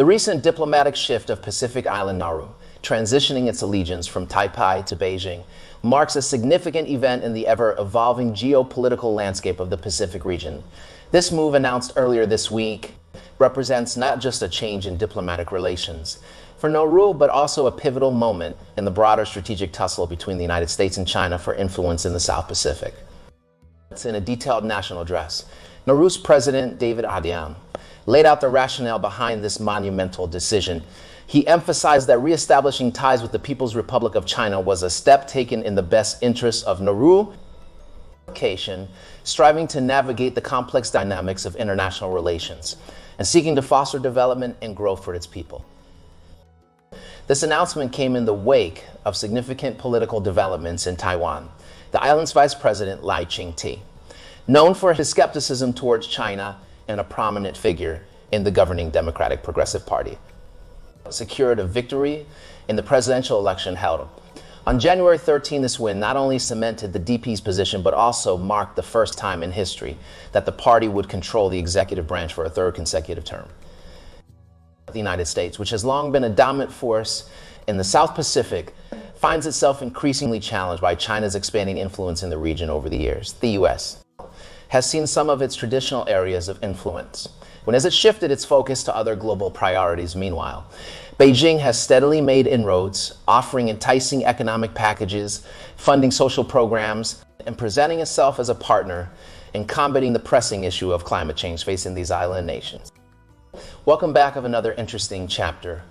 The recent diplomatic shift of Pacific Island Nauru, transitioning its allegiance from Taipei to Beijing, marks a significant event in the ever-evolving geopolitical landscape of the Pacific region. This move, announced earlier this week, represents not just a change in diplomatic relations for Nauru, but also a pivotal moment in the broader strategic tussle between the United States and China for influence in the South Pacific. In a detailed national address, Nauru's president, David Adian, laid out the rationale behind this monumental decision. He emphasized that reestablishing ties with the People's Republic of China was a step taken in the best interests of Nauru, striving to navigate the complex dynamics of international relations and seeking to foster development and growth for its people. This announcement came in the wake of significant political developments in Taiwan. The island's vice president, Lai Ching-te, known for his skepticism towards China and a prominent figure in the governing Democratic Progressive Party, secured a victory in the presidential election held on January 13. This win not only cemented the DP's position, but also marked the first time in history that the party would control the executive branch for a third consecutive term. The United States, which has long been a dominant force in the South Pacific, finds itself increasingly challenged by China's expanding influence in the region over the years. The U.S. has seen some of its traditional areas of influence as it shifted its focus to other global priorities. Meanwhile, Beijing has steadily made inroads, offering enticing economic packages, funding social programs, and presenting itself as a partner in combating the pressing issue of climate change facing these island nations. Welcome back of another interesting chapter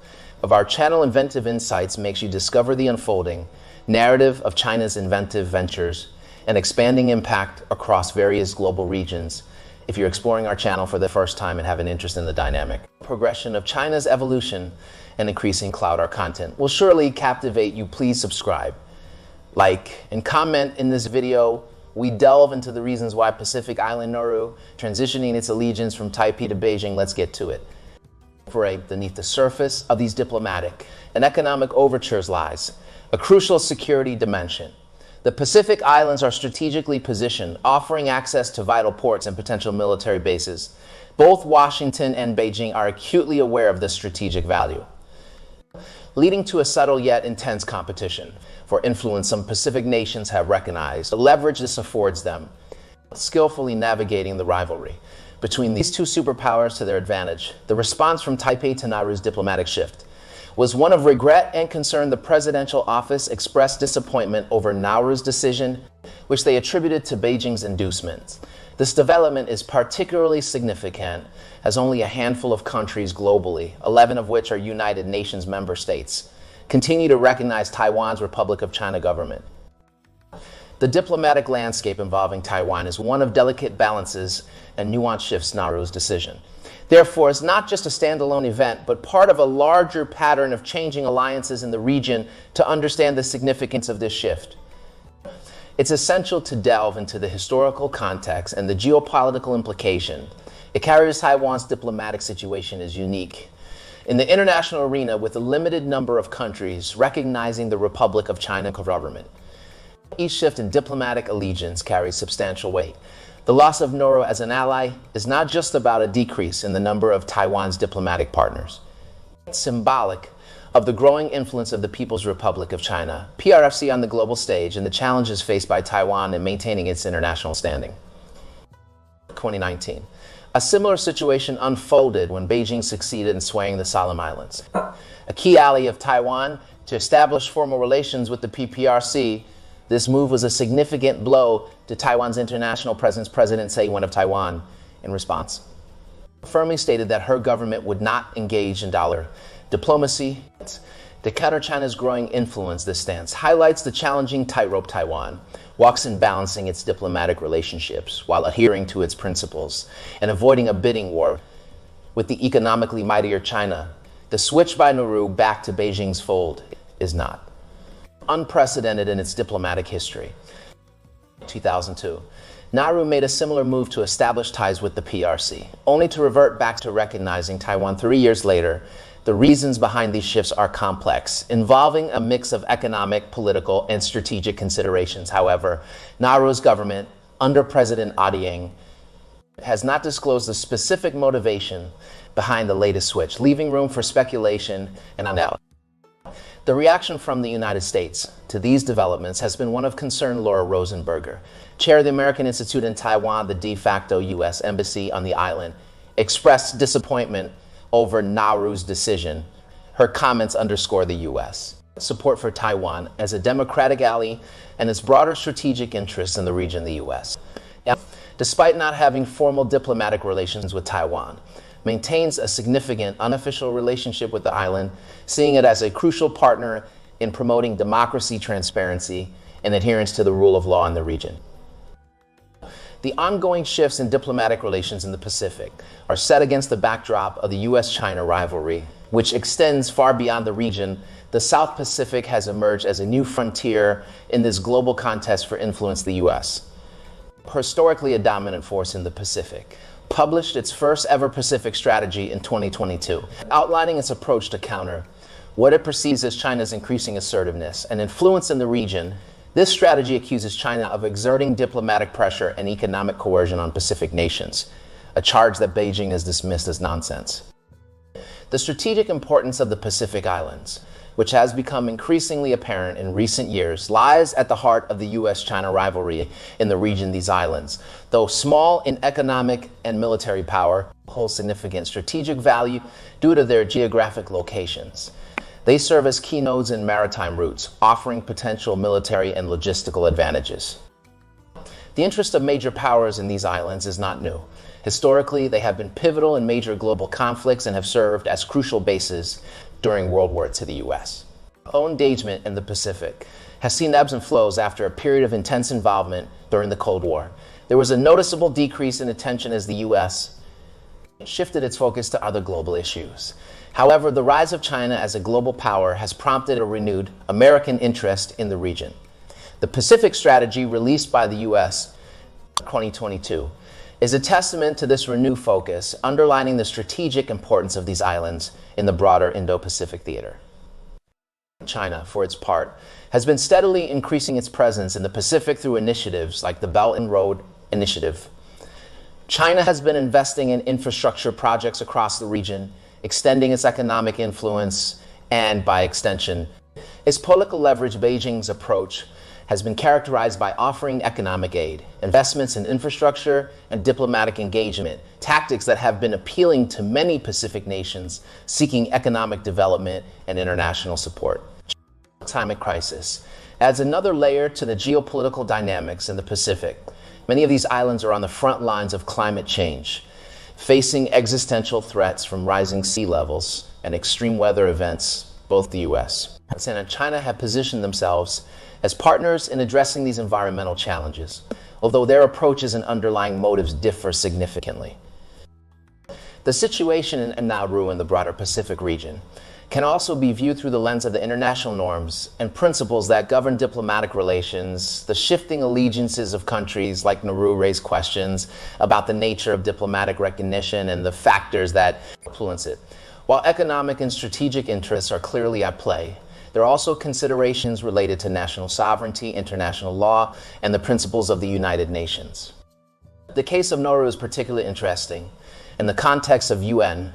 of our channel. Inventive Insights makes you discover the unfolding narrative of China's inventive ventures and expanding impact across various global regions. If you're exploring our channel for the first time and have an interest in the dynamic progression of China's evolution and increasing clout, our content will surely captivate you. Please subscribe, like, and comment in this video. We delve into the reasons why Pacific Island Nauru transitioning its allegiance from Taipei to Beijing. Let's get to it. Beneath the surface of these diplomatic and economic overtures lies a crucial security dimension. The Pacific Islands are strategically positioned, offering access to vital ports and potential military bases. Both Washington and Beijing are acutely aware of this strategic value, leading to a subtle yet intense competition for influence. Some Pacific nations have recognized the leverage this affords them, skillfully navigating the rivalry between these two superpowers to their advantage. The response from Taipei to Nauru's diplomatic shift was one of regret and concern. The presidential office expressed disappointment over Nauru's decision, which they attributed to Beijing's inducements. This development is particularly significant as only a handful of countries globally, 11 of which are United Nations member states, continue to recognize Taiwan's Republic of China government. The diplomatic landscape involving Taiwan is one of delicate balances and nuanced shifts. Nauru's decision, therefore, is not just a standalone event, but part of a larger pattern of changing alliances in the region. To understand the significance of this shift, it's essential to delve into the historical context and the geopolitical implication. It carries. Taiwan's diplomatic situation is unique in the international arena, with a limited number of countries recognizing the Republic of China government. Each shift in diplomatic allegiance carries substantial weight. The loss of Nauru as an ally is not just about a decrease in the number of Taiwan's diplomatic partners. It's symbolic of the growing influence of the People's Republic of China, PRFC, on the global stage and the challenges faced by Taiwan in maintaining its international standing. 2019. A similar situation unfolded when Beijing succeeded in swaying the Solemn Islands, a key ally of Taiwan, to establish formal relations with the PPRC. This move was a significant blow to Taiwan's international presence. President Tsai Ing-wen of Taiwan, in response, firmly stated that her government would not engage in dollar diplomacy. To counter China's growing influence, this stance highlights the challenging tightrope Taiwan walks in balancing its diplomatic relationships while adhering to its principles and avoiding a bidding war with the economically mightier China. The switch by Nauru back to Beijing's fold is not unprecedented in its diplomatic history. 2002, Nauru made a similar move to establish ties with the PRC, only to revert back to recognizing Taiwan 3 years later. The reasons behind these shifts are complex, involving a mix of economic, political, and strategic considerations. However, Nauru's government, under President Adian, has not disclosed the specific motivation behind the latest switch, leaving room for speculation and doubt. The reaction from the United States to these developments has been one of concern. Laura Rosenberger, chair of the American Institute in Taiwan, the de facto U.S. embassy on the island, expressed disappointment over Nauru's decision. Her comments underscore the U.S. support for Taiwan as a democratic ally and its broader strategic interests in the region, the U.S. Despite not having formal diplomatic relations with Taiwan, maintains a significant unofficial relationship with the island, seeing it as a crucial partner in promoting democracy, transparency, and adherence to the rule of law in the region. The ongoing shifts in diplomatic relations in the Pacific are set against the backdrop of the U.S.-China rivalry, which extends far beyond the region. The South Pacific has emerged as a new frontier in this global contest for influence. The U.S., historically a dominant force in the Pacific, published its first ever Pacific strategy in 2022, outlining its approach to counter what it perceives as China's increasing assertiveness and influence in the region. This strategy accuses China of exerting diplomatic pressure and economic coercion on Pacific nations, a charge that Beijing has dismissed as nonsense. The strategic importance of the Pacific Islands, which has become increasingly apparent in recent years, lies at the heart of the U.S.-China rivalry in the region. These islands, though small in economic and military power, hold significant strategic value due to their geographic locations. They serve as key nodes in maritime routes, offering potential military and logistical advantages. The interest of major powers in these islands is not new. Historically, they have been pivotal in major global conflicts and have served as crucial bases during World War II to the U.S. Our engagement in the Pacific has seen ebbs and flows after a period of intense involvement during the Cold War. There was a noticeable decrease in attention as the U.S. shifted its focus to other global issues. However, the rise of China as a global power has prompted a renewed American interest in the region. The Pacific Strategy, released by the U.S. in 2022, is a testament to this renewed focus, underlining the strategic importance of these islands in the broader Indo-Pacific theater. China, for its part, has been steadily increasing its presence in the Pacific through initiatives like the Belt and Road Initiative. China has been investing in infrastructure projects across the region, extending its economic influence and, by extension, its political leverage. Beijing's approach has been characterized by offering economic aid, investments in infrastructure, and diplomatic engagement, tactics that have been appealing to many Pacific nations seeking economic development and international support. The climate crisis adds another layer to the geopolitical dynamics in the Pacific. Many of these islands are on the front lines of climate change, facing existential threats from rising sea levels and extreme weather events. Both the U.S. and China have positioned themselves as partners in addressing these environmental challenges, although their approaches and underlying motives differ significantly. The situation in Nauru and the broader Pacific region can also be viewed through the lens of the international norms and principles that govern diplomatic relations. The shifting allegiances of countries like Nauru raise questions about the nature of diplomatic recognition and the factors that influence it. While economic and strategic interests are clearly at play, there are also considerations related to national sovereignty, international law, and the principles of the United Nations. The case of Nauru is particularly interesting in the context of UN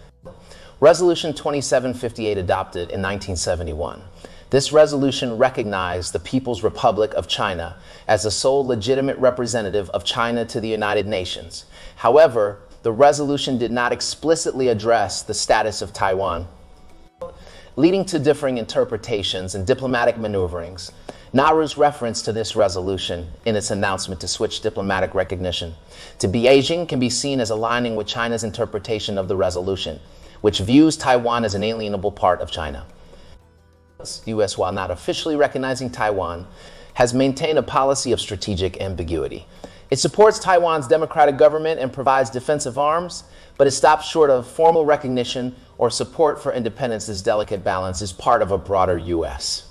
Resolution 2758, adopted in 1971. This resolution recognized the People's Republic of China as the sole legitimate representative of China to the United Nations. However, the resolution did not explicitly address the status of Taiwan, leading to differing interpretations and diplomatic maneuverings. Nauru's reference to this resolution in its announcement to switch diplomatic recognition to Beijing can be seen as aligning with China's interpretation of the resolution, which views Taiwan as an alienable part of China. The U.S., while not officially recognizing Taiwan, has maintained a policy of strategic ambiguity. It supports Taiwan's democratic government and provides defensive arms, but it stops short of formal recognition or support for independence. This delicate balance is part of a broader U.S.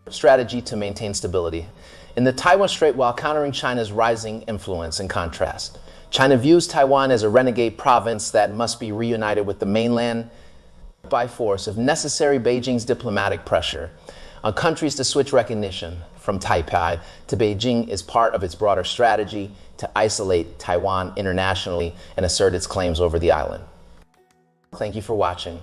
strategy to maintain stability in the Taiwan Strait while countering China's rising influence. In contrast, China views Taiwan as a renegade province that must be reunited with the mainland by force if necessary. Beijing's diplomatic pressure on countries to switch recognition from Taipei to Beijing is part of its broader strategy to isolate Taiwan internationally and assert its claims over the island. Thank you for watching.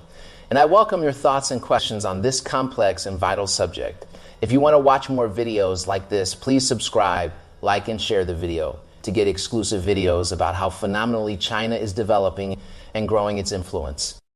And I welcome your thoughts and questions on this complex and vital subject. If you want to watch more videos like this, please subscribe, like, and share the video to get exclusive videos about how phenomenally China is developing and growing its influence.